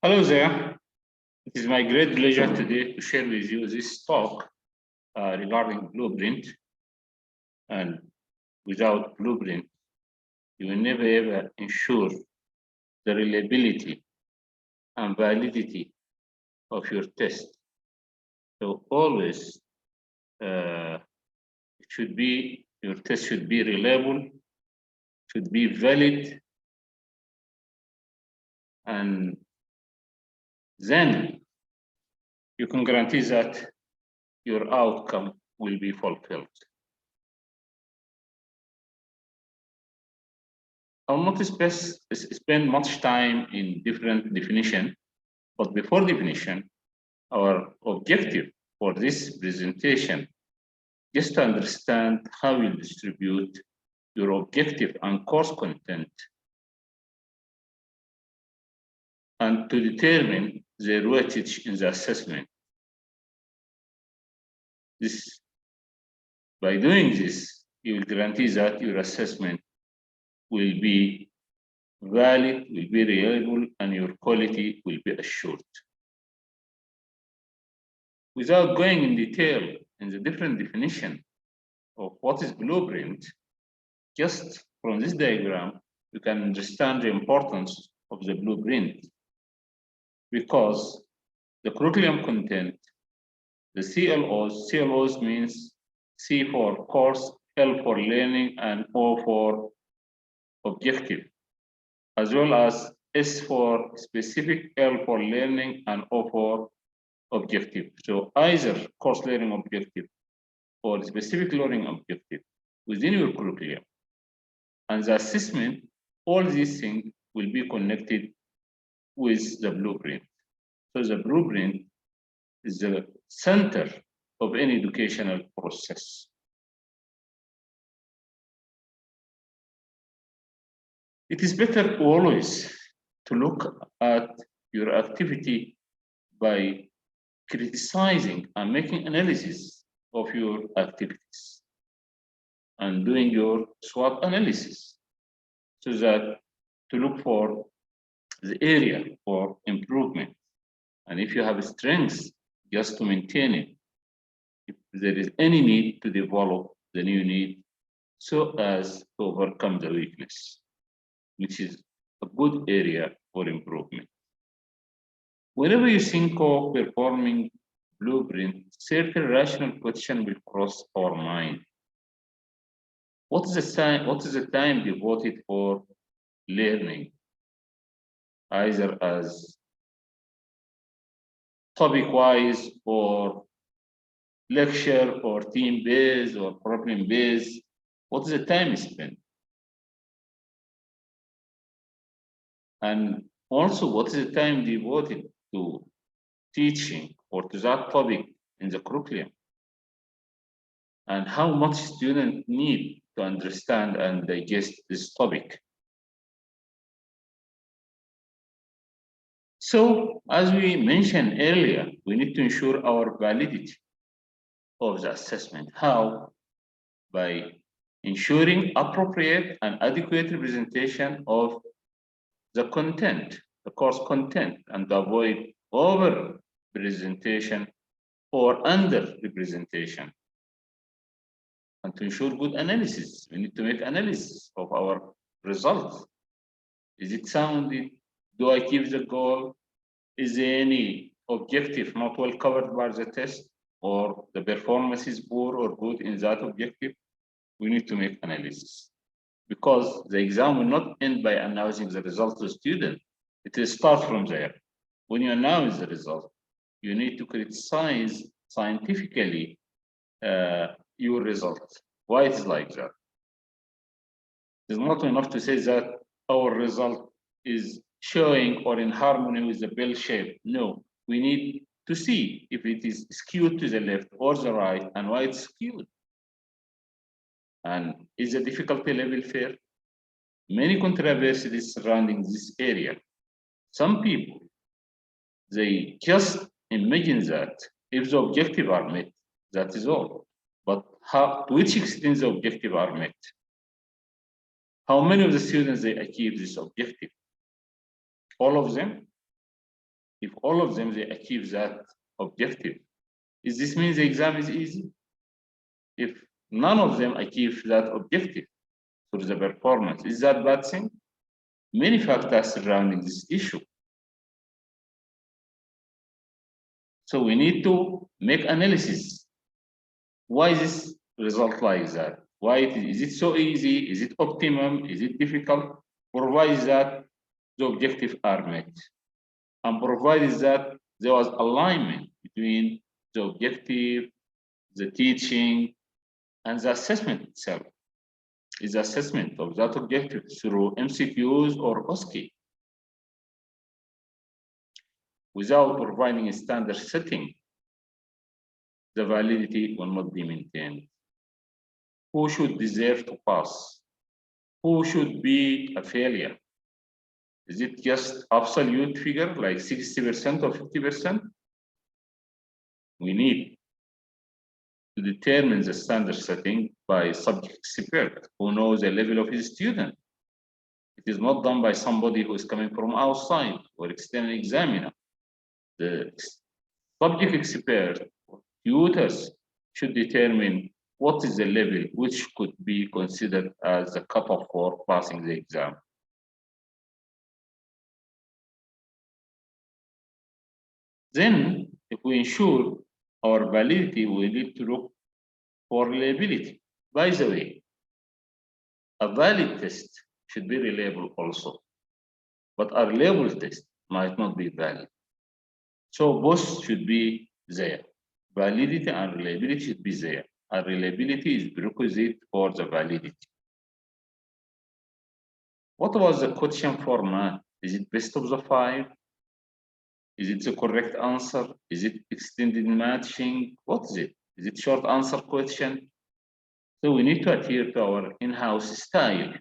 Hello there. It is my great pleasure today to share with you this talk regarding blueprint. And without blueprint, you will never ever ensure the reliability and validity of your test. So always, your test should be reliable, should be valid, and then you can guarantee that your outcome will be fulfilled. I will not spend much time in different definition, but before definition, our objective for this presentation is to understand how you distribute your objective and course content and to determine the weightage in the assessment. By doing this, you will guarantee that your assessment will be valid, will be reliable, and your quality will be assured. Without going in detail in the different definition of what is blueprint, just from this diagram, you can understand the importance of the blueprint, because the curriculum content, the CLOs means C for course, L for learning, and O for objective, as well as S for specific, L for learning, and O for objective. So either course learning objective or specific learning objective within your curriculum. And the assessment, all these things will be connected with the blueprint. So the blueprint is the center of any educational process. It is better always to look at your activity by criticizing and making analysis of your activities and doing your SWOT analysis, so that to look for the area for improvement. And if you have strengths, just to maintain it. If there is any need to develop the new need so as to overcome the weakness, which is a good area for improvement. Whenever you think of performing blueprint, certain rational question will cross our mind. What is the time devoted for learning, either as topic-wise or lecture or team-based or problem-based? What is the time spent? And also, what is the time devoted to teaching or to that topic in the curriculum? And how much students need to understand and digest this topic? So, as we mentioned earlier, we need to ensure our validity of the assessment. How? By ensuring appropriate and adequate representation of the content, the course content, and to avoid over representation or under representation. And to ensure good analysis, we need to make analysis of our results. Is it sounded? Do I achieve the goal? Is there any objective not well covered by the test, or the performance is poor or good in that objective? We need to make analysis, because the exam will not end by announcing the result to the student. It will start from there. When you announce the result, you need to criticize scientifically your results. Why it is like that? It's not enough to say that our result is showing or in harmony with the bell shape. No, we need to see if it is skewed to the left or the right and why it's skewed. And is the difficulty level fair? Many controversies surrounding this area. Some people, they just imagine that if the objectives are met, that is all. But to which extent the objectives are met? How many of the students they achieve this objective? All of them? if all of them they achieve that objective, is this means the exam is easy? If none of them achieve that objective for the performance, is that bad thing? Many factors surrounding this issue. So we need to make analysis. Why is this result like that? Why is it so easy? Is it optimum? Is it difficult? Provided that the objectives are met, and provided that there was alignment between the objective, the teaching, and the assessment itself. Is the assessment of that objective through MCQs or OSCE. Without providing a standard setting, the validity will not be maintained. Who should deserve to pass? Who should be a failure? Is it just absolute figure like 60% or 50%? We need to determine the standard setting by subject expert who knows the level of his student. It is not done by somebody who is coming from outside or external examiner. The subject expert or tutors should determine what is the level which could be considered as the cutoff for passing the exam. Then, if we ensure our validity, we need to look for reliability. By the way, a valid test should be reliable also, but a reliable test might not be valid. So both should be there. Validity and reliability should be there. And reliability is prerequisite for the validity. What was the question format? Is it best of the 5? Is it the correct answer? Is it extended matching? What is it? Is it short answer question? So we need to adhere to our in-house style.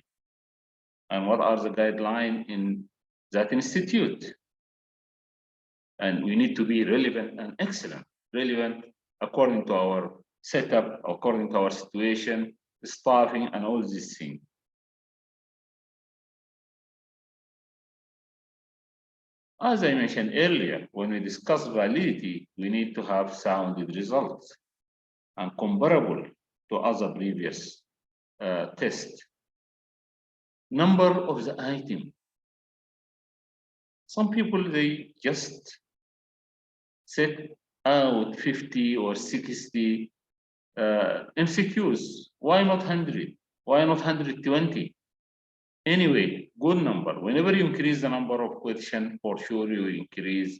And what are the guidelines in that institute? And we need to be relevant and excellent. Relevant according to our setup, according to our situation, staffing, and all these things. As I mentioned earlier, when we discuss validity, we need to have sounded results and comparable to other previous tests. Number of the item. Some people, they just set out 50 or 60 MCQs. Why not 100? Why not 120? Anyway, good number. Whenever you increase the number of questions, for sure you increase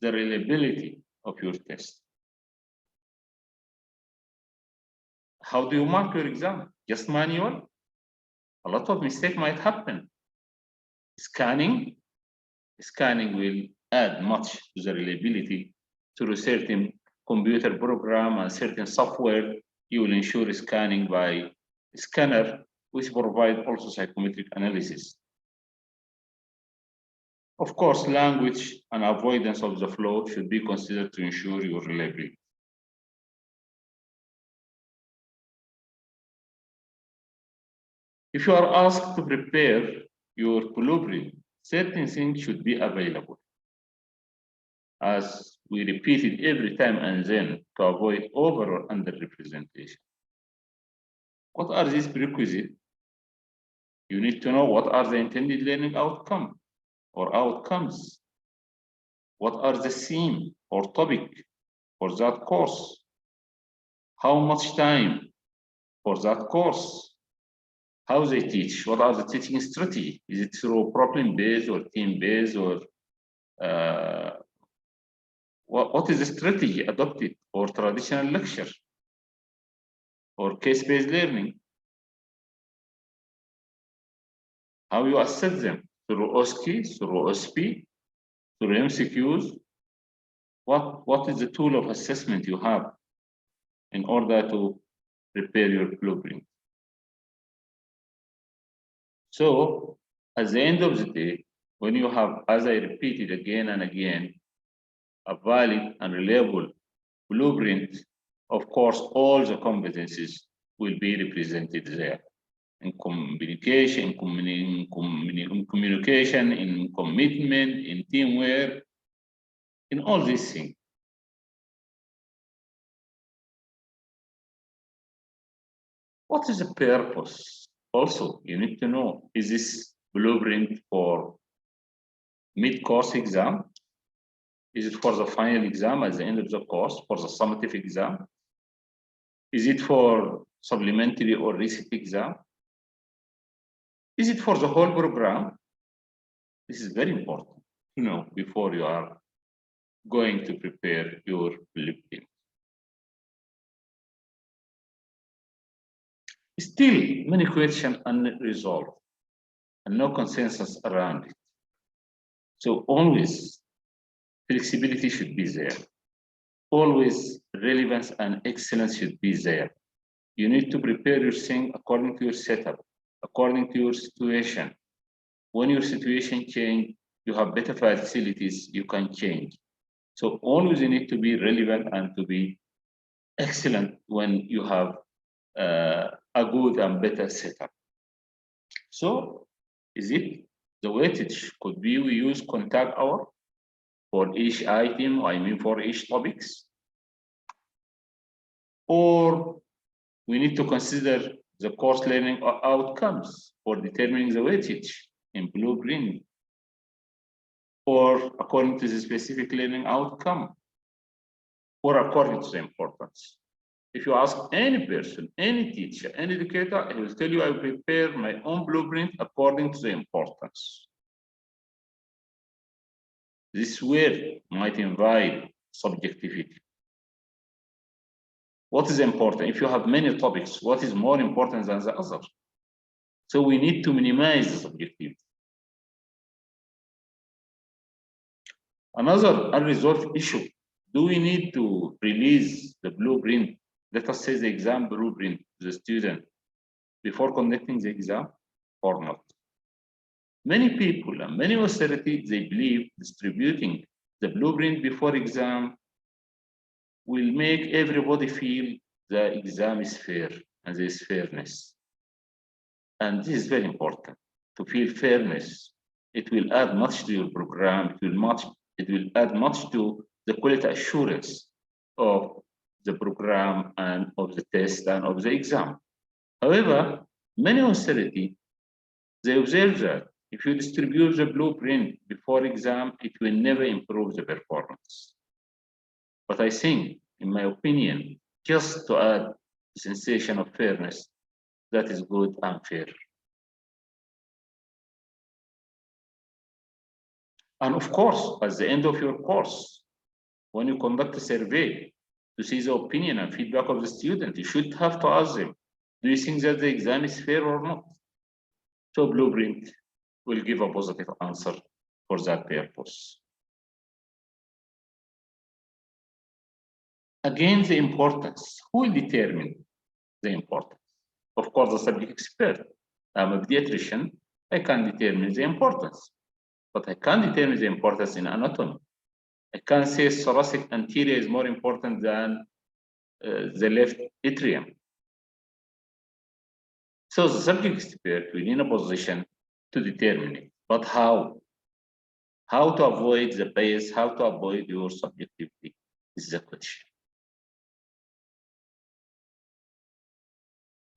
the reliability of your test. How do you mark your exam? Just manual? A lot of mistake might happen. Scanning will add much to the reliability through certain computer program and certain software. You will ensure scanning by scanner, which provide also psychometric analysis. Of course, language and avoidance of the flow should be considered to ensure your reliability. If you are asked to prepare your blueprint, certain things should be available. As we repeated every time and then to avoid over or under representation. What are these prerequisites? You need to know what are the intended learning outcome or outcomes. What are the theme or topic for that course? How much time for that course? How they teach? What are the teaching strategy? Is it through problem-based or team-based or what is the strategy adopted for traditional lecture or case-based learning? How you assess them? Through OSCE, through OSP, through MCQs? What is the tool of assessment you have in order to prepare your blueprint? So at the end of the day, when you have, as I repeated again and again, a valid and reliable blueprint, of course, all the competencies will be represented there. In communication, in commitment, in teamwork, in all these things. What is the purpose? Also, you need to know, is this blueprint for mid-course exam? Is it for the final exam at the end of the course, for the summative exam? Is it for supplementary or reset exam? Is it for the whole program? This is very important, you know, before you are going to prepare your blueprint. Still, many questions unresolved and no consensus around it. So always flexibility should be there. Always relevance and excellence should be there. You need to prepare your thing according to your setup, according to your situation. When your situation change, you have better facilities, you can change. So always you need to be relevant and to be excellent when you have a good and better setup. So is it the weightage could be we use contact hour for each item, I mean for each topics? Or we need to consider the course learning outcomes for determining the weightage in blueprint, or according to the specific learning outcome, or according to the importance. If you ask any person, any teacher, any educator, he will tell you, I prepare my own blueprint according to the importance. This word might invite subjectivity. What is important? If you have many topics, what is more important than the other? So we need to minimize the subjectivity. Another unresolved issue, do we need to release the blueprint, let us say the exam blueprint to the student before conducting the exam or not? Many people and many authorities, they believe distributing the blueprint before exam will make everybody feel the exam is fair and there is fairness. And this is very important, to feel fairness. It will add much to your program, it will add much to the quality assurance of the program and of the test and of the exam. However, many authorities, they observe that if you distribute the blueprint before exam, it will never improve the performance. But I think, in my opinion, just to add the sensation of fairness, that is good and fair. And of course, at the end of your course, when you conduct a survey to see the opinion and feedback of the student, you should have to ask them, do you think that the exam is fair or not? So blueprint will give a positive answer for that purpose. Again, the importance. Who will determine the importance? Of course, the subject expert. I'm a pediatrician, I can determine the importance, but I can't determine the importance in anatomy. I can't say thoracic anterior is more important than the left atrium. So the subject expert will be in a position to determine it. But how? How to avoid the bias, how to avoid your subjectivity is the question.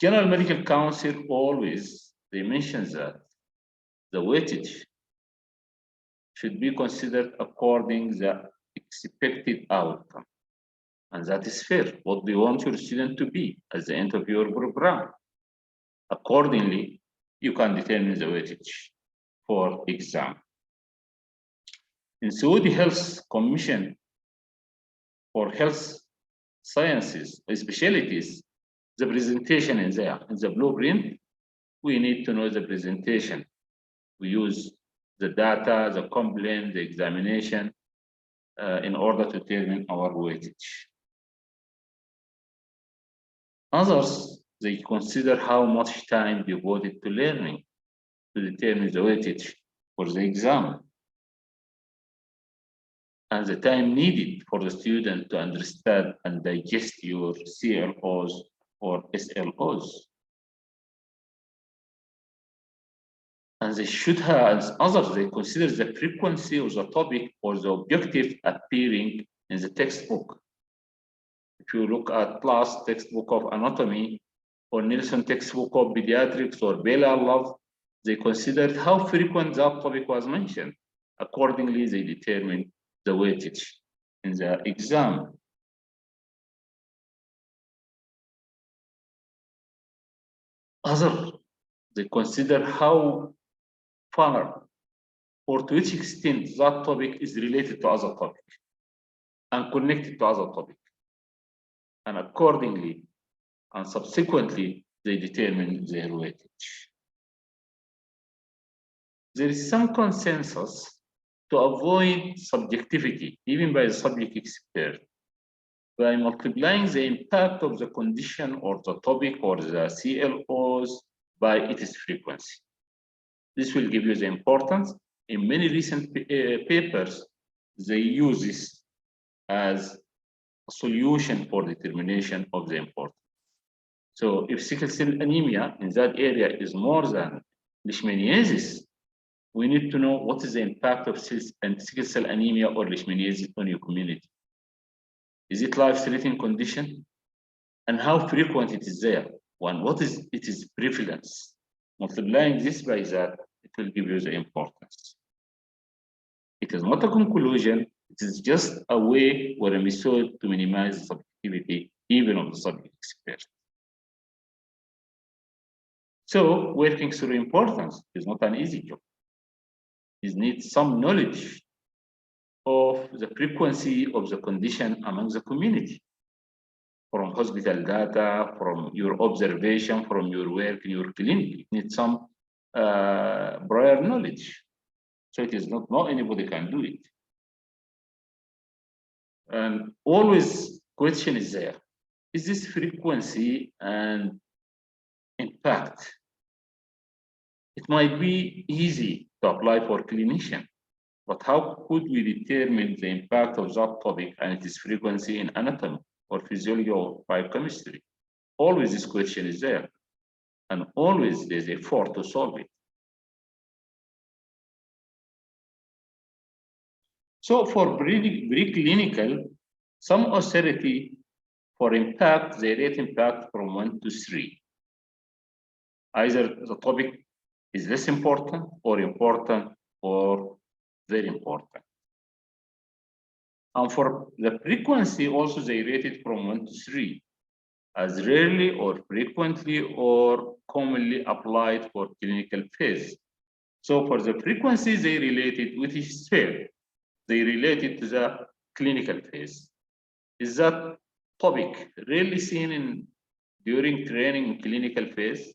General Medical Council always, they mention that the weightage should be considered according to the expected outcome. And that is fair. What do you want your student to be at the end of your program? Accordingly, you can determine the weightage for exam. In Saudi Health Commission for Health Sciences specialties, the presentation is there. In the blueprint, we need to know the presentation. We use the data, the complaint, the examination in order to determine our weightage. Others, they consider how much time devoted to learning to determine the weightage for the exam, and the time needed for the student to understand and digest your CLOs or SLOs. And they should have, as others, they consider the frequency of the topic or the objective appearing in the textbook. If you look at last textbook of anatomy or Nielsen textbook of pediatrics or Bela Love, they considered how frequent that topic was mentioned. Accordingly, they determined the weightage in the exam. Other, they consider how far or to which extent that topic is related to other topic and connected to other topic. And accordingly, and subsequently, they determine their weightage. There is some consensus to avoid subjectivity, even by the subject expert, by multiplying the impact of the condition or the topic or the CLOs by its frequency. This will give you the importance. In many recent papers, they use this as a solution for determination of the importance. So if sickle cell anemia in that area is more than leishmaniasis, we need to know what is the impact of sickle cell anemia or leishmaniasis on your community. Is it life-threatening condition? And how frequent it is there? One, what is its prevalence? Multiplying this by that, it will give you the importance. It is not a conclusion, it is just a way or a method to minimize the subjectivity even of the subject expert. So working through importance is not an easy job. It needs some knowledge of the frequency of the condition among the community, from hospital data, from your observation, from your work in your clinic. It needs some prior knowledge. So it is not anybody can do it. And always question is there. Is this frequency and impact? It might be easy to apply for clinician, but how could we determine the impact of that topic and its frequency in anatomy or physiology or biochemistry? Always this question is there, and always there's an effort to solve it. So for preclinical, some authority for impact, they rate impact from 1 to 3. Either the topic is less important or very important. And for the frequency, also they rate it from 1 to 3, as rarely or frequently or commonly applied for clinical phase. So for the frequency, they relate it with each sphere. They relate it to the clinical phase. Is that topic rarely seen during training in clinical phase?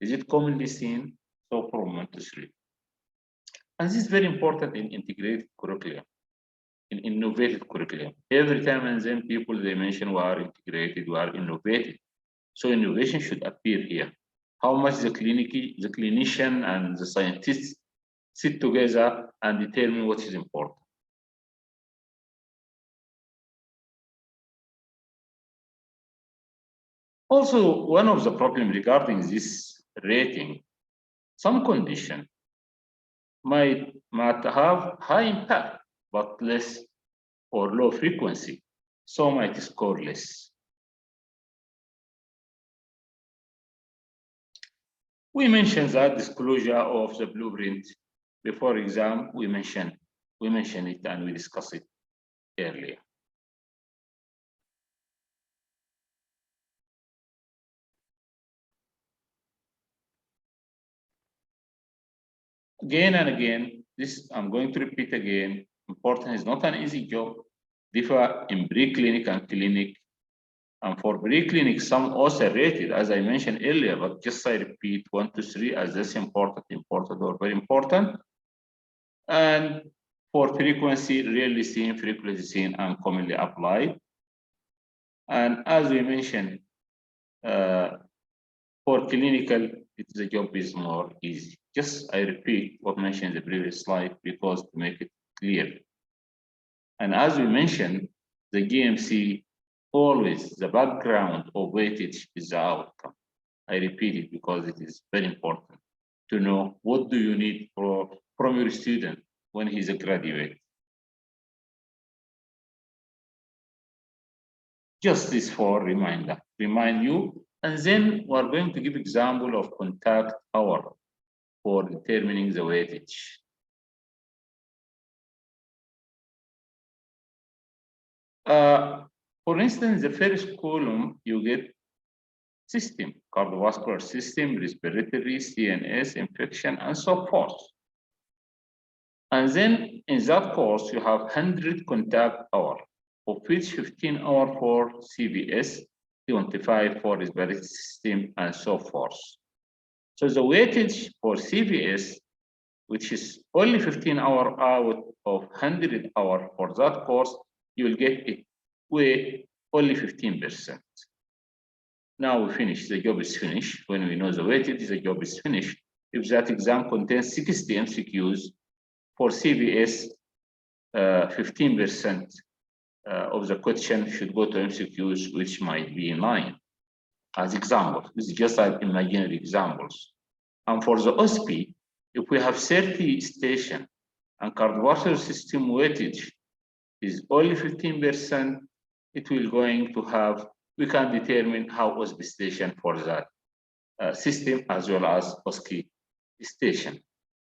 Is it commonly seen? So from 1 to 3. And this is very important in integrated curriculum, in innovative curriculum. Every time and then people, they mention we are integrated, we are innovative. So innovation should appear here. How much the clinician and the scientists sit together and determine what is important. Also, one of the problems regarding this rating, some condition might have high impact, but less or low frequency, so might score less. We mentioned that disclosure of the blueprint before exam. We mentioned it and we discussed it earlier. Again and again, this I'm going to repeat again. Important is not an easy job. Differ in pre-clinic and clinic. And for pre-clinic, some also rated, as I mentioned earlier, but just I repeat 1 to 3 as this important or very important. And for frequency, rarely seen, frequently seen, and commonly applied. And as we mentioned, for clinical, the job is more easy. Just I repeat what mentioned in the previous slide because to make it clear. And as we mentioned, the GMC, always the background of weightage is the outcome. I repeat it because it is very important to know what do you need from your student when he's a graduate. Just this for remind you, and then we're going to give example of contact hour for determining the weightage. For instance, the first column, you get system, cardiovascular system, respiratory, CNS, infection, and so forth. And then in that course, you have 100 contact hour, of which 15 hour for CVS, 25 for respiratory system, and so forth. So the weightage for CVS, which is only 15 hour out of 100 hour for that course, you will get it weigh only 15%. Now we finish, the job is finished. When we know the weightage, the job is finished. If that exam contains 60 MCQs, for CVS, 15% of the question should go to MCQs, which might be 9. As example, this is just like imaginary examples. And for the OSP, if we have 30 stations and cardiovascular system weightage is only 15%, it will going to have, we can determine how OSP station for that system as well as OSCE station.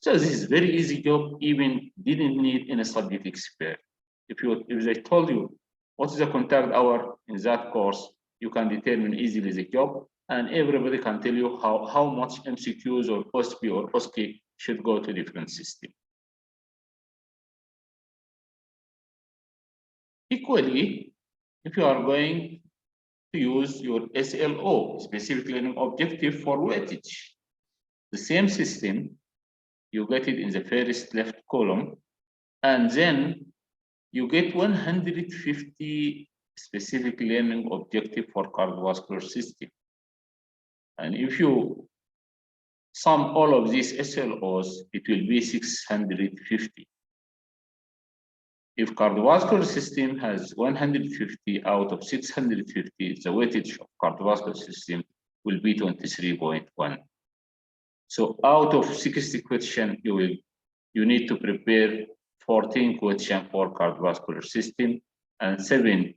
So this is very easy job, even didn't need any subject expert. If they told you what is the contact hour in that course, you can determine easily the job, and everybody can tell you how much MCQs or OSP or OSCE should go to different system. Equally, if you are going to use your SLO, specific learning objective for weightage, the same system, you get it in the first left column, and then you get 150 specific learning objective for cardiovascular system. And if you sum all of these SLOs, it will be 650. If cardiovascular system has 150 out of 650, the weightage of cardiovascular system will be 23.1. So out of 60 questions, you need to prepare 14 questions for cardiovascular system and 7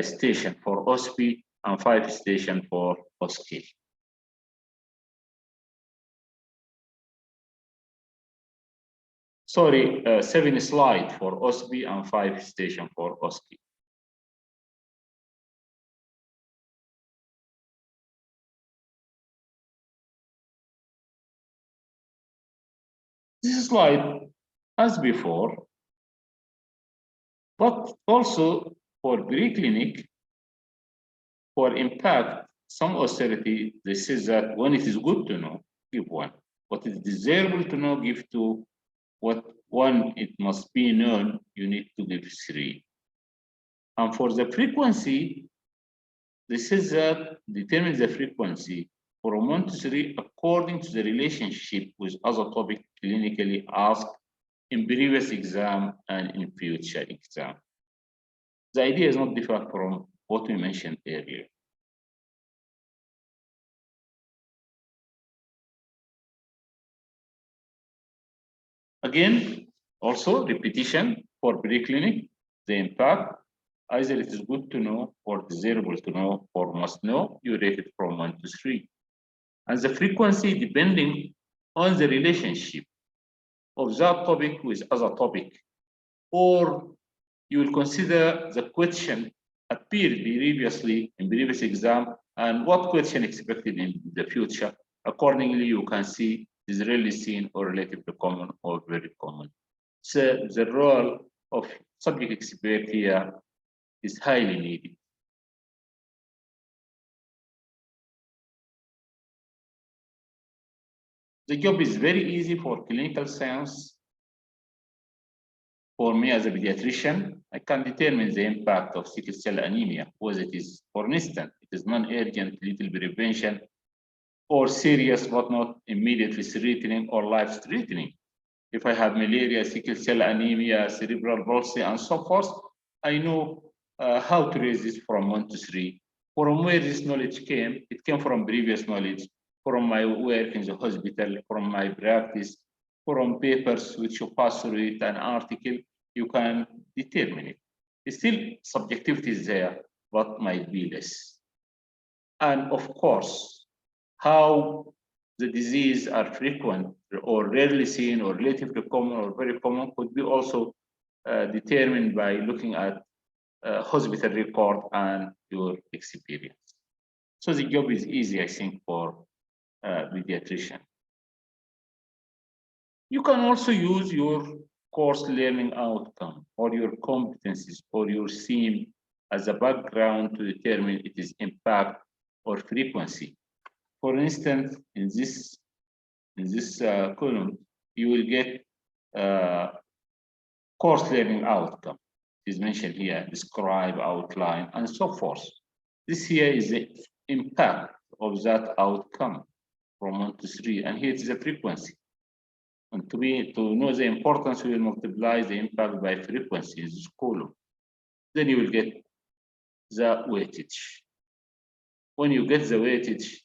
stations for OSP and 5 stations for OSCE. Sorry, 7 slides for OSP and 5 stations for OSCE. This slide, as before, but also for preclinic, for impact, some authority, they say that when it is good to know, give 1. What is desirable to know, give 2. What 1, it must be known, you need to give 3. And for the frequency, this is that determines the frequency from 1 to 3 according to the relationship with other topic clinically asked in previous exam and in future exam. The idea is not different from what we mentioned earlier. Again, also repetition for preclinic, the impact, either it is good to know or desirable to know or must know, you rate it from 1 to 3. And the frequency depending on the relationship of that topic with other topic, or you will consider the question appeared previously in previous exam and what question expected in the future. Accordingly, you can see is really seen or relatively common or very common. So the role of subject expert here is highly needed. The job is very easy for clinical science. For me as a pediatrician, I can determine the impact of sickle cell anemia, whether it is, for instance, it is non-urgent, little prevention, or serious but not immediately threatening or life-threatening. If I have malaria, sickle cell anemia, cerebral palsy, and so forth, I know how to raise this from 1 to 3. From where this knowledge came, it came from previous knowledge from my work in the hospital, from my practice, from papers which you pass through it, an article, you can determine it. Still, subjectivity is there, but might be less. And of course, how the disease are frequent or rarely seen or relatively common or very common could be also determined by looking at hospital record and your experience. So the job is easy, I think, for pediatrician. You can also use your course learning outcome or your competencies or your theme as a background to determine its impact or frequency. For instance, in this column, you will get course learning outcome. It is mentioned here, describe, outline, and so forth. This here is the impact of that outcome from 1 to 3, and here it is the frequency. And to know the importance, we will multiply the impact by frequency in this column. Then you will get the weightage. When you get the weightage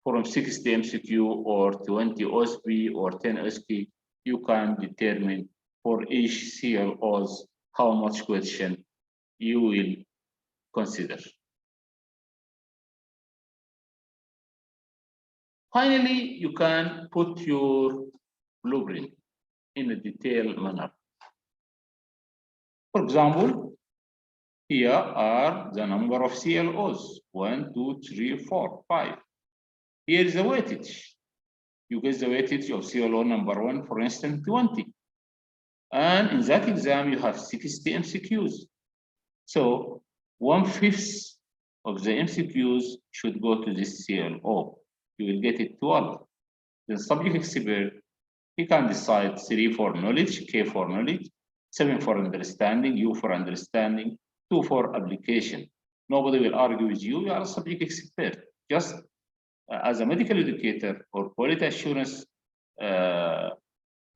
from 60 MCQ or 20 OSP or 10 OSP, you can determine for each CLOs how much question you will consider. Finally, you can put your blueprint in a detailed manner. For example, here are the number of CLOs, 1, 2, 3, 4, 5. Here is the weightage. You get the weightage of CLO number 1, for instance, 20. And in that exam, you have 60 MCQs. So 1/5 of the MCQs should go to this CLO. You will get it 12. The subject expert, he can decide 3 for knowledge, K for knowledge, 7 for understanding, U for understanding, 2 for application. Nobody will argue with you, you are a subject expert. Just as a medical educator or quality assurance,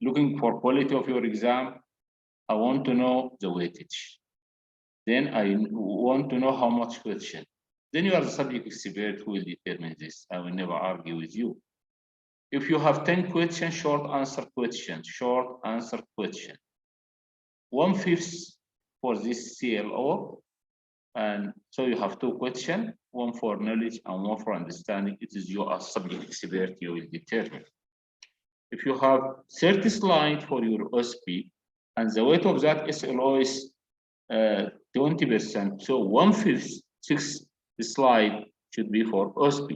looking for quality of your exam, I want to know the weightage. Then I want to know how much question. Then you are the subject expert who will determine this. I will never argue with you. If you have 10 questions, short answer question, 1/5 for this CLO. And so you have 2 questions, 1 for knowledge and 1 for understanding. It is you as subject expert, you will determine. If you have 30 slides for your OSP and the weight of that SLO is 20%, so 1/5, 6 slide should be for OSP.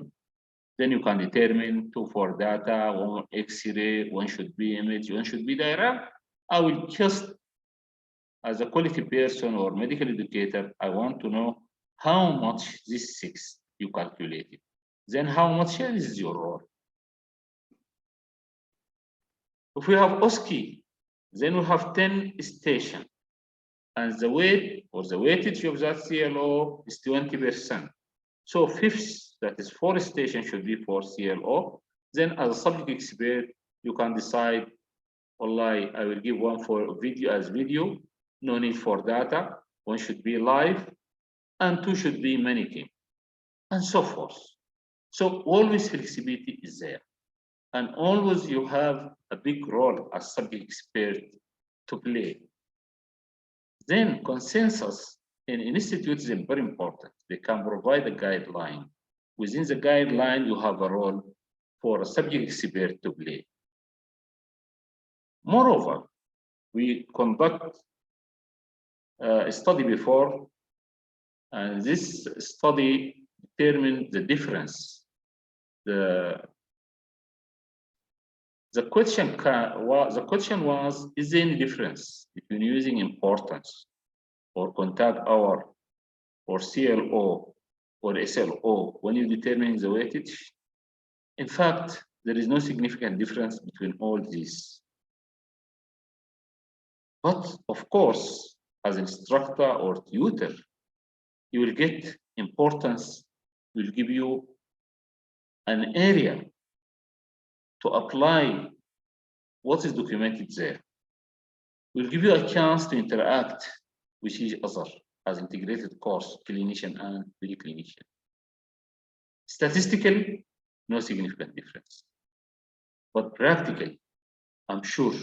Then you can determine 2 for data, 1 X-ray, 1 should be image, 1 should be diagram. I will just, as a quality person or medical educator, I want to know how much this 6 you calculated. Then how much here is your role. If we have OSCE, then we have 10 stations. And the weight or the weightage of that CLO is 20%. So 1/5, that is 4 stations should be for CLO. Then as a subject expert, you can decide, wallahi, I will give 1 for video as video, no need for data, 1 should be live, and 2 should be mannequin, and so forth. So always flexibility is there. And always you have a big role as subject expert to play. Then consensus in institutes is very important. They can provide a guideline. Within the guideline, you have a role for a subject expert to play. Moreover, we conduct a study before, and this study determined the difference. The question was, is there any difference between using importance or contact hour or CLO or SLO when you determine the weightage? In fact, there is no significant difference between all these. But of course, as instructor or tutor, you will get importance, will give you an area to apply what is documented there. Will give you a chance to interact with each other as integrated course, clinician and pre-clinician. Statistically, no significant difference. But practically, I'm sure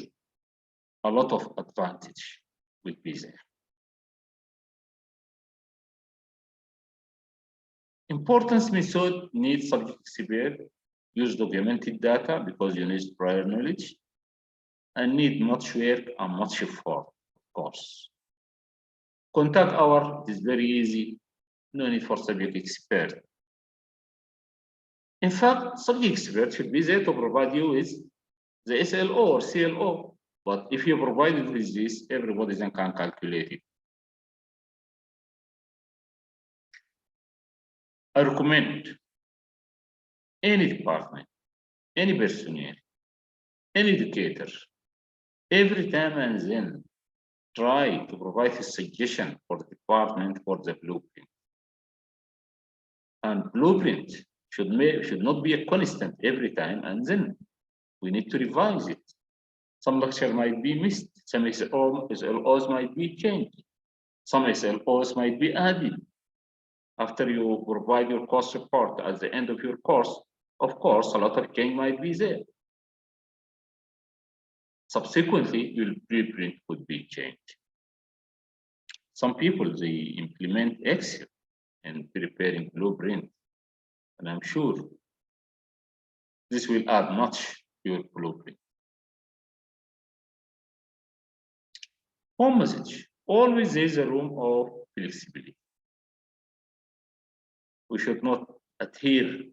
a lot of advantage will be there. Importance method needs subject expert, use documented data because you need prior knowledge, and need much work and much effort, of course. Contact hour is very easy, no need for subject expert. In fact, subject expert should be there to provide you with the SLO or CLO, but if you provide it with this, everybody then can calculate it. I recommend any department, any personnel, any educator, every time and then try to provide a suggestion for the department for the blueprint. And blueprint should not be a constant every time, and then we need to revise it. Some lecture might be missed, some SLOs might be changed, some SLOs might be added. After you provide your course report at the end of your course, of course, a lot of change might be there. Subsequently, your blueprint could be changed. Some people, they implement Excel in preparing blueprint, and I'm sure this will add much to your blueprint. Home message, always there is a room of flexibility. We should not adhere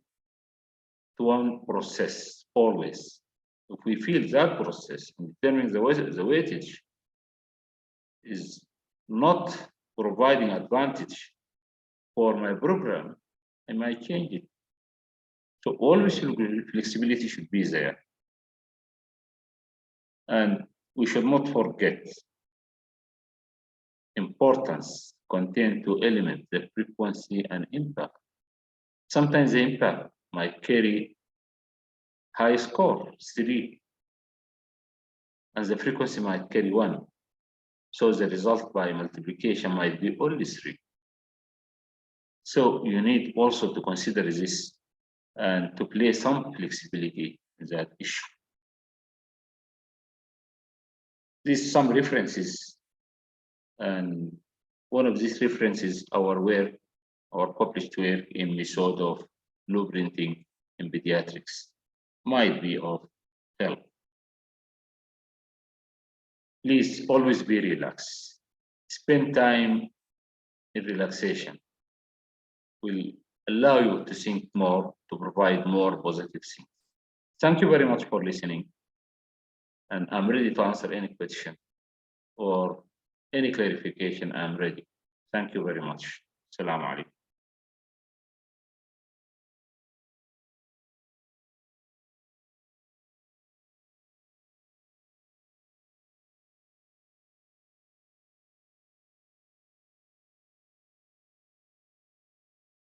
to one process always. If we feel that process in determining the weightage is not providing advantage for my program, I might change it. So always flexibility should be there. And we should not forget importance contain two elements, the frequency and impact. Sometimes the impact might carry high score, 3, and the frequency might carry 1. So the result by multiplication might be only 3. So you need also to consider this and to play some flexibility in that issue. These some references, and one of these references our published work in method of blueprinting in pediatrics might be of help. Please always be relaxed. Spend time in relaxation. Will allow you to think more, to provide more positive things. Thank you very much for listening. And I'm ready to answer any question or any clarification. I'm ready. Thank you very much. Assalamu alaikum.